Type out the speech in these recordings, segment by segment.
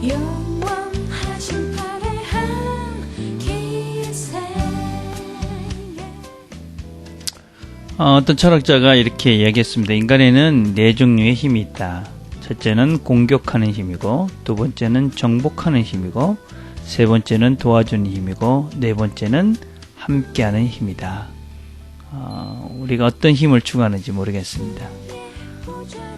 영원하신 팔에 함께세. 어떤 철학자가 이렇게 이야기했습니다. 인간에는 네 종류의 힘이 있다. 첫째는 공격하는 힘이고, 두 번째는 정복하는 힘이고, 세 번째는 도와주는 힘이고, 네 번째는 함께하는 힘이다. 우리가 어떤 힘을 추구하는지 모르겠습니다.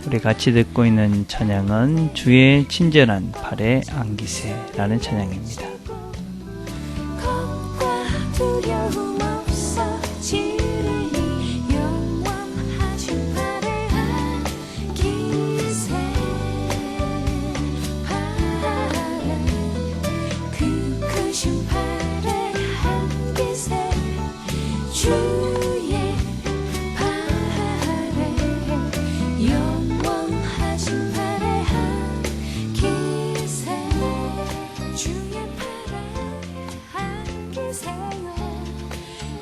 우리 같이 듣고 있는 찬양은 주의 친절한 팔에 안기세라는 찬양입니다. 겁과 두려움 없어지리니 영원하신 팔에 안기세. 팔에 그 크신 팔에 안기세. 주의 팔에 영원하신 팔에 안기세. 주의 팔에 안기세요.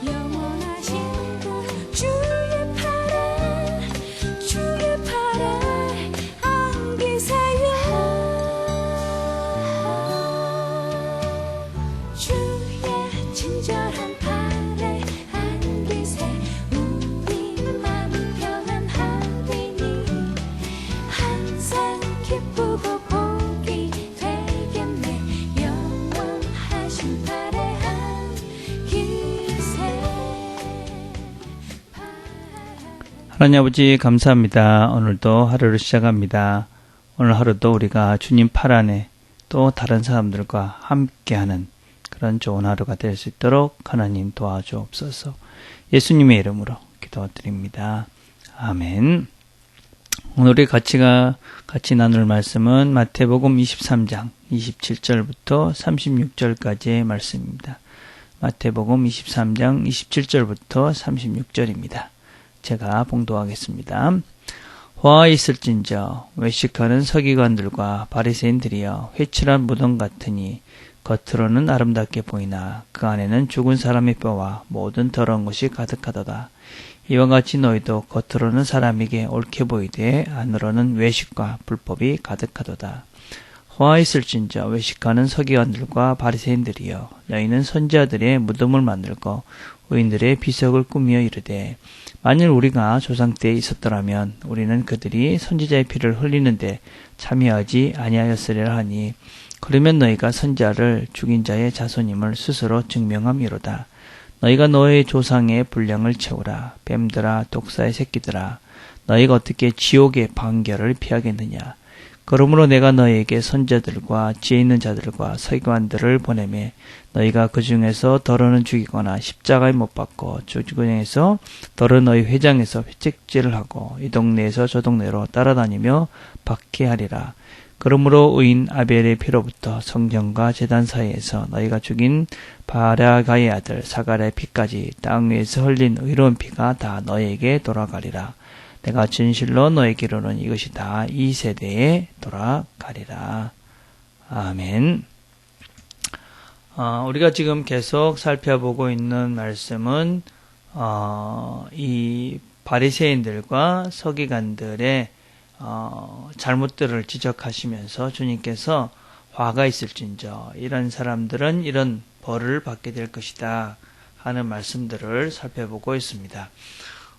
영원하신 그 주의 팔에 안기세요. 주의 친절한 팔에 안기세. 우리 맘이 편안하리니 항상 기쁘고 복이 되겠네. 영원하신 팔에 안기세. 하나님 아버지 감사합니다. 오늘도 하루를 시작합니다. 오늘 하루도 우리가 주님 팔 안에 또 다른 사람들과 함께하는 그런 좋은 하루가 될 수 있도록 하나님 도와주옵소서. 예수님의 이름으로 기도드립니다. 아멘. 오늘 우리 같이 나눌 말씀은 마태복음 23장 27절부터 36절까지의 말씀입니다. 마태복음 23장 27절부터 36절입니다. 제가 봉독하겠습니다. 화 있을진저 외식하는 서기관들과 바리새인들이여, 회칠한 무덤 같으니 겉으로는 아름답게 보이나 그 안에는 죽은 사람의 뼈와 모든 더러운 것이 가득하도다. 이와 같이 너희도 겉으로는 사람에게 옳게 보이되 안으로는 외식과 불법이 가득하도다. 화 있을진저 외식하는 서기관들과 바리새인들이여, 너희는 선지자들의 무덤을 만들고 의인들의 비석을 꾸미어 이르되, 만일 우리가 조상 때에 있었더라면 우리는 그들이 선지자의 피를 흘리는데 참여하지 아니하였으리라 하니, 그러면 너희가 선지자를 죽인 자의 자손임을 스스로 증명함이로다. 너희가 너희 조상의 분량을 채우라. 뱀들아, 독사의 새끼들아, 너희가 어떻게 지옥의 판결을 피하겠느냐. 그러므로 내가 너희에게 선지자들과 지혜 있는 자들과 서기관들을 보내매 너희가 그 중에서 더러는 죽이거나 십자가에 못 박고 주 중에서 더러 너희 회장에서 회책질을 하고 이 동네에서 저 동네로 따라다니며 박해하리라. 그러므로 의인 아벨의 피로부터 성전과 제단 사이에서 너희가 죽인 바라가의 아들 사갈의 피까지 땅 위에서 흘린 의로운 피가 다 너희에게 돌아가리라. 내가 진실로 너에게 이르노니 이것이 다 이 세대에 돌아가리라. 아멘. 우리가 지금 계속 살펴보고 있는 말씀은 이 바리새인들과 서기관들의 잘못들을 지적하시면서 주님께서 화가 있을진저 이런 사람들은 이런 벌을 받게 될 것이다 하는 말씀들을 살펴보고 있습니다.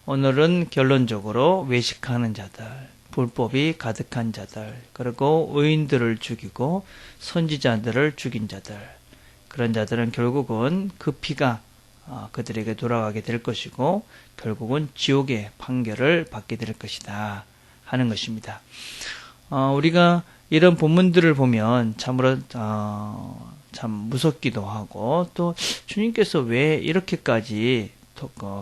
오늘은 결론적으로 외식하는 자들, 불법이 가득한 자들, 그리고 의인들을 죽이고 선지자들을 죽인 자들, 그런 자들은 결국은 그 피가 그들에게 돌아가게 될 것이고 결국은 지옥의 판결을 받게 될 것이다 하는 것입니다. 우리가 이런 본문들을 보면 참으로 참 무섭기도 하고, 또 주님께서 왜 이렇게까지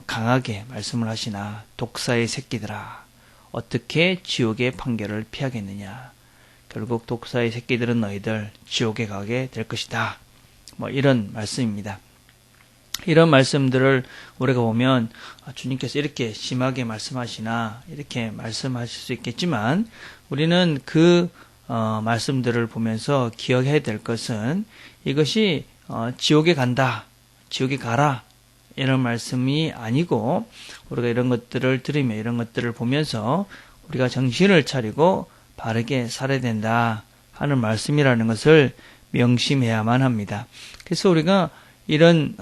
강하게 말씀을 하시나. 독사의 새끼들아, 어떻게 지옥의 판결을 피하겠느냐. 결국 독사의 새끼들은 너희들 지옥에 가게 될 것이다. 이런 말씀입니다. 이런 말씀들을 우리가 보면 주님께서 이렇게 심하게 말씀하시나 이렇게 말씀하실 수 있겠지만, 우리는 그 말씀들을 보면서 기억해야 될 것은 이것이 지옥에 간다, 지옥에 가라 이런 말씀이 아니고, 우리가 이런 것들을 들으며 이런 것들을 보면서 우리가 정신을 차리고 바르게 살아야 된다 하는 말씀이라는 것을 명심해야만 합니다. 그래서 우리가 이런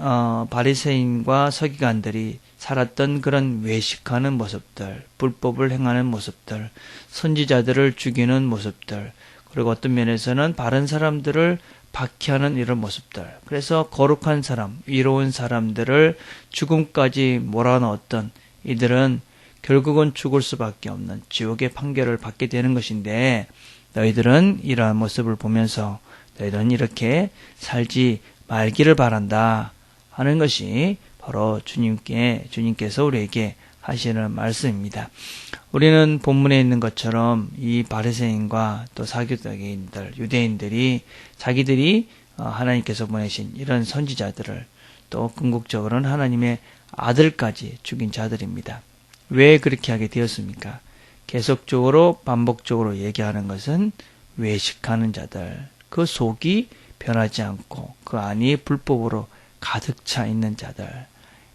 바리새인과 서기관들이 살았던 그런 외식하는 모습들, 불법을 행하는 모습들, 선지자들을 죽이는 모습들, 그리고 어떤 면에서는 바른 사람들을 박해하는 이런 모습들, 그래서 거룩한 사람, 의로운 사람들을 죽음까지 몰아넣었던 이들은 결국은 죽을 수밖에 없는 지옥의 판결을 받게 되는 것인데, 너희들은 이러한 모습을 보면서 너희들은 이렇게 살지 말기를 바란다 하는 것이 바로 주님께서 우리에게 하시는 말씀입니다. 우리는 본문에 있는 것처럼 이 바리새인과 또 사기꾼들, 유대인들이 자기들이 하나님께서 보내신 이런 선지자들을 또 궁극적으로는 하나님의 아들까지 죽인 자들입니다. 왜 그렇게 하게 되었습니까? 계속적으로 반복적으로 얘기하는 것은 외식하는 자들, 그 속이 변하지 않고 그 안이 불법으로 가득 차 있는 자들,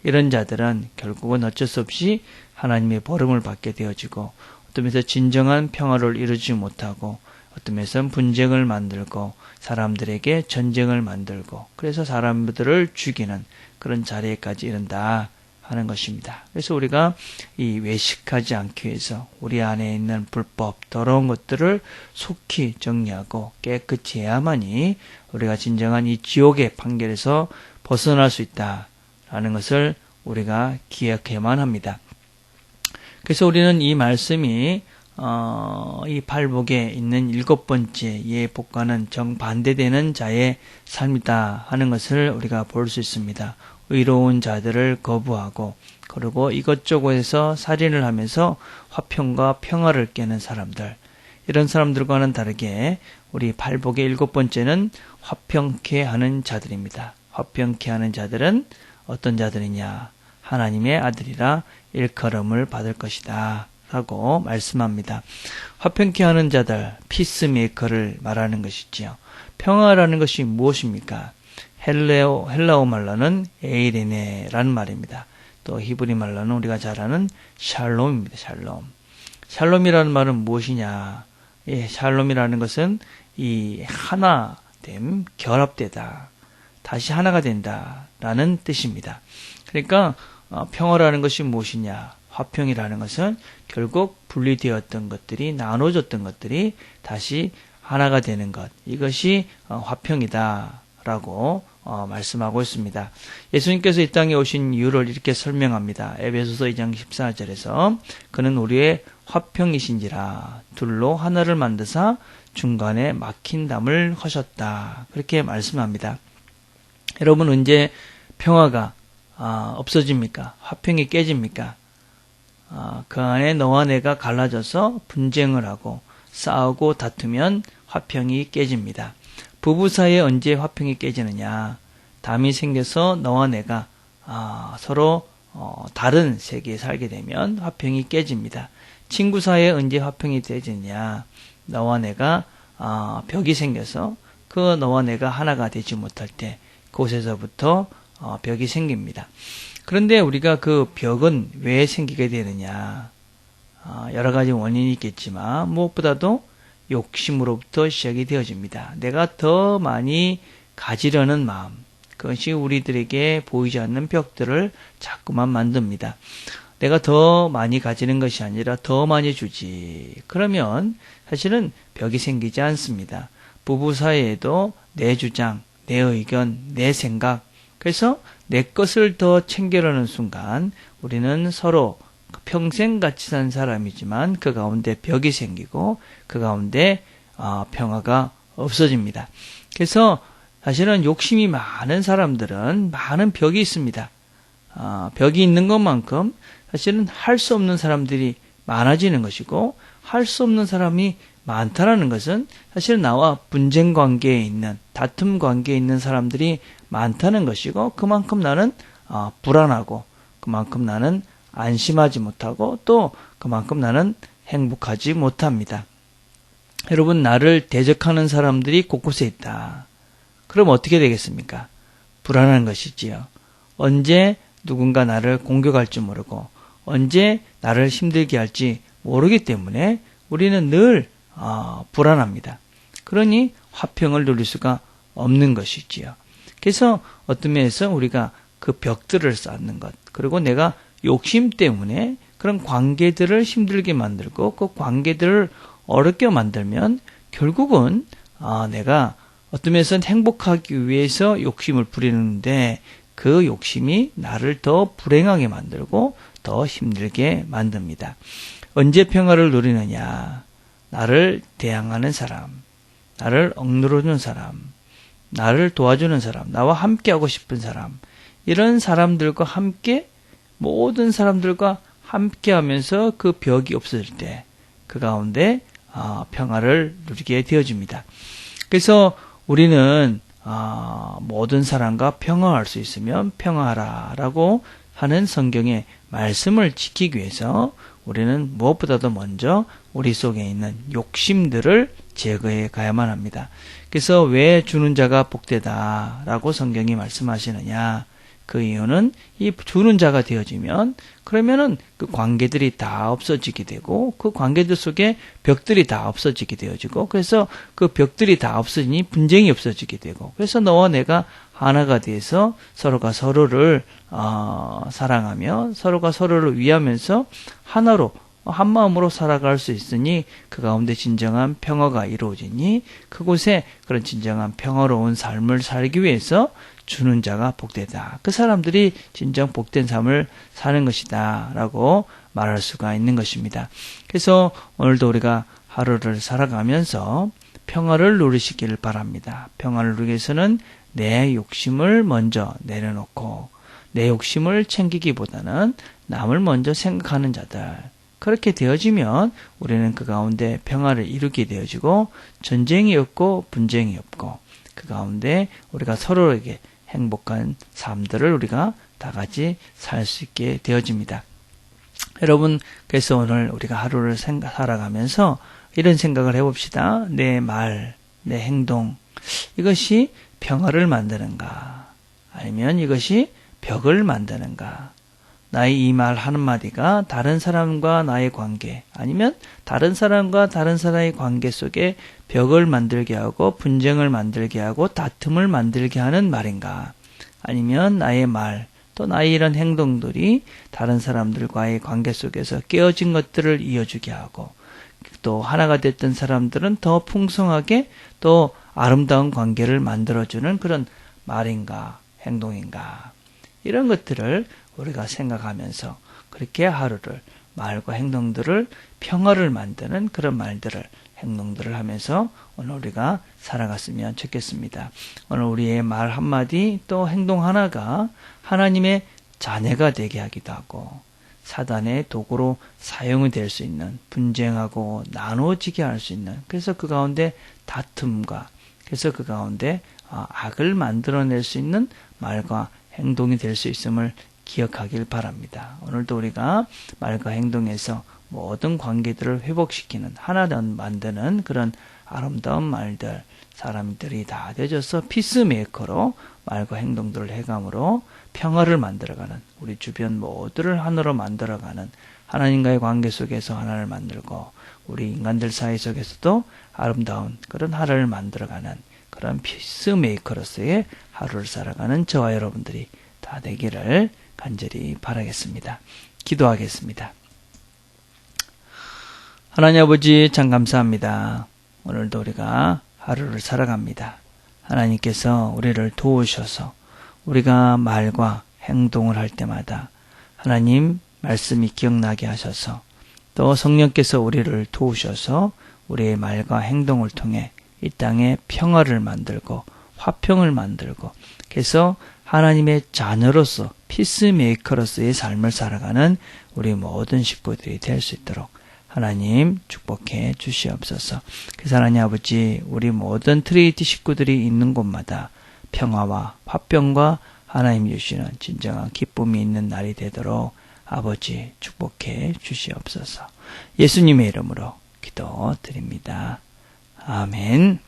이런 자들은 결국은 어쩔 수 없이 하나님의 버림을 받게 되어지고, 어떤 면에서 진정한 평화를 이루지 못하고, 어떤 면에서는 분쟁을 만들고 사람들에게 전쟁을 만들고, 그래서 사람들을 죽이는 그런 자리에까지 이른다 하는 것입니다. 그래서 우리가 이 외식하지 않기 위해서 우리 안에 있는 불법, 더러운 것들을 속히 정리하고 깨끗이 해야만이 우리가 진정한 이 지옥의 판결에서 벗어날 수 있다라는 것을 우리가 기억해야만 합니다. 그래서 우리는 이 말씀이 이 팔복에 있는 7번째 예복과는 정반대되는 자의 삶이다 하는 것을 우리가 볼 수 있습니다. 의로운 자들을 거부하고, 그리고 이것저것에서 살인을 하면서 화평과 평화를 깨는 사람들, 이런 사람들과는 다르게 우리 팔복의 7번째는 화평케 하는 자들입니다. 화평케 하는 자들은 어떤 자들이냐? 하나님의 아들이라 일컬음을 받을 것이다 라고 말씀합니다. 화평케 하는 자들, 피스메이커를 말하는 것이지요. 평화라는 것이 무엇입니까? 헬라어 말로는 에이레네라는 말입니다. 또 히브리 말로는 우리가 잘 아는 샬롬입니다. 샬롬. 샬롬이라는 말은 무엇이냐? 샬롬이라는 것은 이 하나됨, 결합되다, 다시 하나가 된다라는 뜻입니다. 그러니까 평화라는 것이 무엇이냐? 화평이라는 것은 결국 분리되었던 것들이, 나눠졌던 것들이 다시 하나가 되는 것, 이것이 화평이다라고 말씀하고 있습니다. 예수님께서 이 땅에 오신 이유를 이렇게 설명합니다. 에베소서 2장 14절에서 그는 우리의 화평이신지라 둘로 하나를 만드사 중간에 막힌 담을 하셨다, 그렇게 말씀합니다. 여러분, 언제 평화가 없어집니까? 화평이 깨집니까? 그 안에 너와 내가 갈라져서 분쟁을 하고 싸우고 다투면 화평이 깨집니다. 부부 사이에 언제 화평이 깨지느냐? 담이 생겨서 너와 내가 서로 다른 세계에 살게 되면 화평이 깨집니다. 친구 사이에 언제 화평이 되느냐? 너와 내가 벽이 생겨서 그 너와 내가 하나가 되지 못할 때 그곳에서부터 벽이 생깁니다. 그런데 우리가 그 벽은 왜 생기게 되느냐? 여러 가지 원인이 있겠지만 무엇보다도 욕심으로부터 시작이 되어집니다. 내가 더 많이 가지려는 마음, 그것이 우리들에게 보이지 않는 벽들을 자꾸만 만듭니다. 내가 더 많이 가지는 것이 아니라 더 많이 주지. 그러면 사실은 벽이 생기지 않습니다. 부부 사이에도 내 주장, 내 의견, 내 생각, 그래서 내 것을 더 챙겨려는 순간 우리는 서로 평생 같이 산 사람이지만 그 가운데 벽이 생기고 그 가운데 평화가 없어집니다. 그래서 사실은 욕심이 많은 사람들은 많은 벽이 있습니다. 벽이 있는 것만큼 사실은 할 수 없는 사람들이 많아지는 것이고, 할 수 없는 사람이 많다라는 것은 사실 나와 분쟁 관계에 있는, 다툼 관계에 있는 사람들이 많다는 것이고, 그만큼 나는 불안하고, 그만큼 나는 안심하지 못하고, 또 그만큼 나는 행복하지 못합니다. 여러분, 나를 대적하는 사람들이 곳곳에 있다. 그럼 어떻게 되겠습니까? 불안한 것이지요. 언제 누군가 나를 공격할지 모르고, 언제 나를 힘들게 할지 모르기 때문에 우리는 늘 불안합니다. 그러니 화평을 누릴 수가 없는 것이지요. 그래서 어떤 면에서 우리가 그 벽들을 쌓는 것, 그리고 내가 욕심 때문에 그런 관계들을 힘들게 만들고 그 관계들을 어렵게 만들면 결국은 내가 어떤 면에서는 행복하기 위해서 욕심을 부리는데 그 욕심이 나를 더 불행하게 만들고 더 힘들게 만듭니다. 언제 평화를 누리느냐? 나를 대항하는 사람, 나를 억누르는 사람, 나를 도와주는 사람, 나와 함께하고 싶은 사람, 이런 사람들과 함께 모든 사람들과 함께하면서 그 벽이 없어질 때 그 가운데 평화를 누리게 되어집니다. 그래서 우리는 모든 사람과 평화할 수 있으면 평화하라라고 하는 성경의 말씀을 지키기 위해서 우리는 무엇보다도 먼저 우리 속에 있는 욕심들을 제거해 가야만 합니다. 그래서 왜 주는 자가 복되다라고 성경이 말씀하시느냐? 그 이유는 이 주는 자가 되어지면 그러면은 그 관계들이 다 없어지게 되고 그 관계들 속에 벽들이 다 없어지게 되어지고 그래서 그 벽들이 다 없어지니 분쟁이 없어지게 되고 그래서 너와 내가 하나가 돼서 서로가 서로를 사랑하며 서로가 서로를 위하면서 하나로 한 마음으로 살아갈 수 있으니 그 가운데 진정한 평화가 이루어지니 그곳에 그런 진정한 평화로운 삶을 살기 위해서 주는 자가 복되다. 그 사람들이 진정 복된 삶을 사는 것이다 라고 말할 수가 있는 것입니다. 그래서 오늘도 우리가 하루를 살아가면서 평화를 누리시길 바랍니다. 평화를 누리기 위해서는 내 욕심을 먼저 내려놓고 내 욕심을 챙기기보다는 남을 먼저 생각하는 자들, 그렇게 되어지면 우리는 그 가운데 평화를 이루게 되어지고 전쟁이 없고 분쟁이 없고 그 가운데 우리가 서로에게 행복한 삶들을 우리가 다 같이 살 수 있게 되어집니다. 여러분, 그래서 오늘 우리가 하루를 살아가면서 이런 생각을 해봅시다. 내 말, 내 행동, 이것이 평화를 만드는가? 아니면 이것이 벽을 만드는가? 나의 이 말 한마디가 다른 사람과 나의 관계, 아니면 다른 사람과 다른 사람의 관계 속에 벽을 만들게 하고 분쟁을 만들게 하고 다툼을 만들게 하는 말인가? 아니면 나의 말, 또 나의 이런 행동들이 다른 사람들과의 관계 속에서 깨어진 것들을 이어주게 하고 또 하나가 됐던 사람들은 더 풍성하게 또 아름다운 관계를 만들어주는 그런 말인가, 행동인가? 이런 것들을 우리가 생각하면서 그렇게 하루를 말과 행동들을 평화를 만드는 그런 말들을 행동들을 하면서 오늘 우리가 살아갔으면 좋겠습니다. 오늘 우리의 말 한마디 또 행동 하나가 하나님의 자녀가 되게 하기도 하고 사단의 도구로 사용이 될 수 있는 분쟁하고 나누어지게 할 수 있는 그래서 그 가운데 다툼과 그래서 그 가운데 악을 만들어낼 수 있는 말과 행동이 될 수 있음을 기억하길 바랍니다. 오늘도 우리가 말과 행동에서 모든 관계들을 회복시키는 하나 만드는 그런 아름다운 말들, 사람들이 다 되어져서 피스메이커로 말과 행동들을 해감으로 평화를 만들어가는 우리 주변 모두를 하나로 만들어가는 하나님과의 관계 속에서 하나를 만들고 우리 인간들 사이 속에서도 아름다운 그런 하나를 만들어가는 그런 피스메이커로서의 하루를 살아가는 저와 여러분들이 다 되기를 간절히 바라겠습니다. 기도하겠습니다. 하나님 아버지 참 감사합니다. 오늘도 우리가 하루를 살아갑니다. 하나님께서 우리를 도우셔서 우리가 말과 행동을 할 때마다 하나님 말씀이 기억나게 하셔서 또 성령께서 우리를 도우셔서 우리의 말과 행동을 통해 이 땅에 평화를 만들고 화평을 만들고 그래서 하나님의 자녀로서 피스메이커로서의 삶을 살아가는 우리 모든 식구들이 될 수 있도록 하나님 축복해 주시옵소서. 그래서 하나님 아버지 우리 모든 트리니티 식구들이 있는 곳마다 평화와 화평과 하나님 주시는 진정한 기쁨이 있는 날이 되도록 아버지 축복해 주시옵소서. 예수님의 이름으로 기도드립니다. 아멘.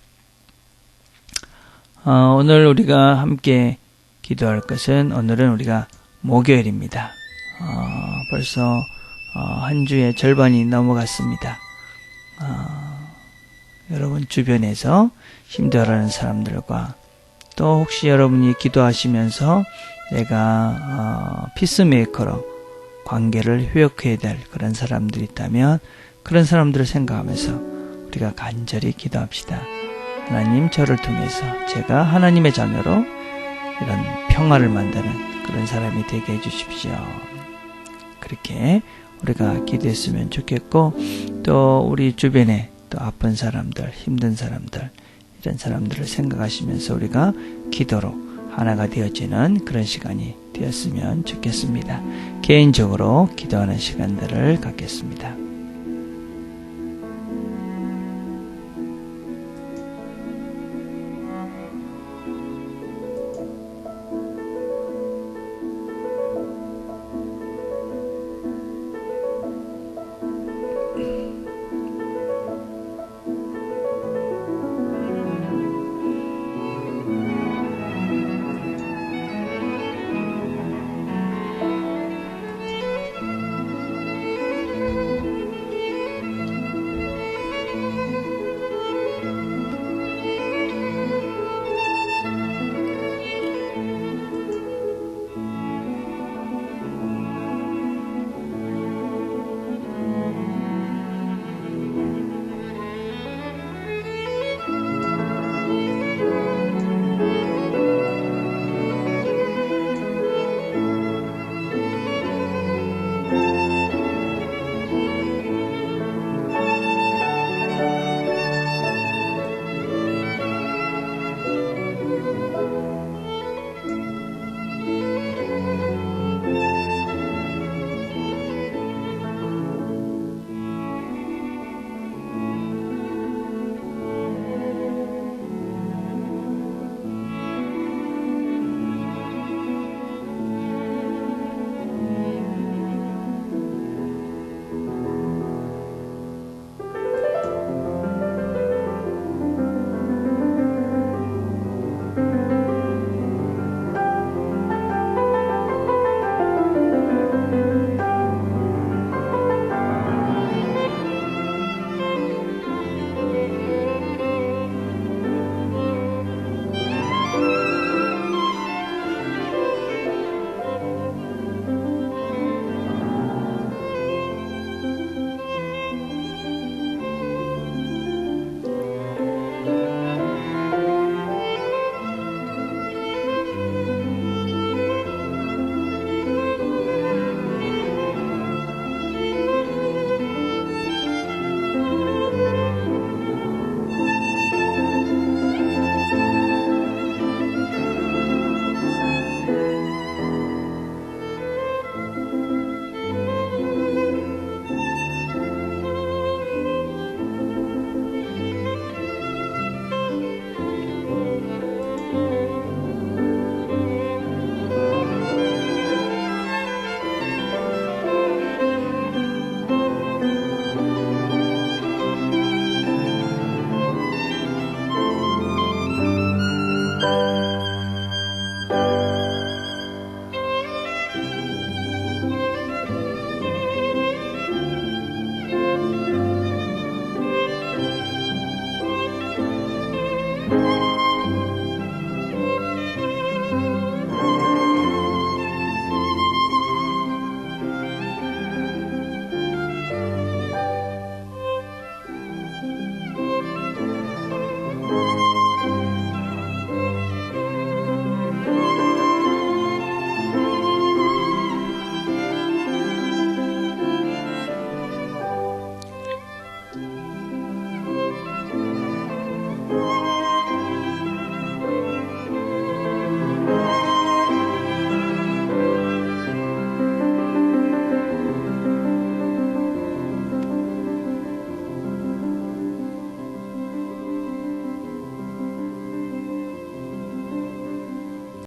오늘 우리가 함께 기도할 것은 오늘은 우리가 목요일입니다. 벌써 한 주의 절반이 넘어갔습니다. 여러분 주변에서 힘들어하는 사람들과 또 혹시 여러분이 기도하시면서 내가 피스메이커로 관계를 회복해야 될 그런 사람들이 있다면 그런 사람들을 생각하면서 우리가 간절히 기도합시다. 하나님, 저를 통해서 제가 하나님의 자녀로 이런 평화를 만드는 그런 사람이 되게 해주십시오. 그렇게 우리가 기도했으면 좋겠고, 또 우리 주변에 또 아픈 사람들, 힘든 사람들, 이런 사람들을 생각하시면서 우리가 기도로 하나가 되어지는 그런 시간이 되었으면 좋겠습니다. 개인적으로 기도하는 시간들을 갖겠습니다.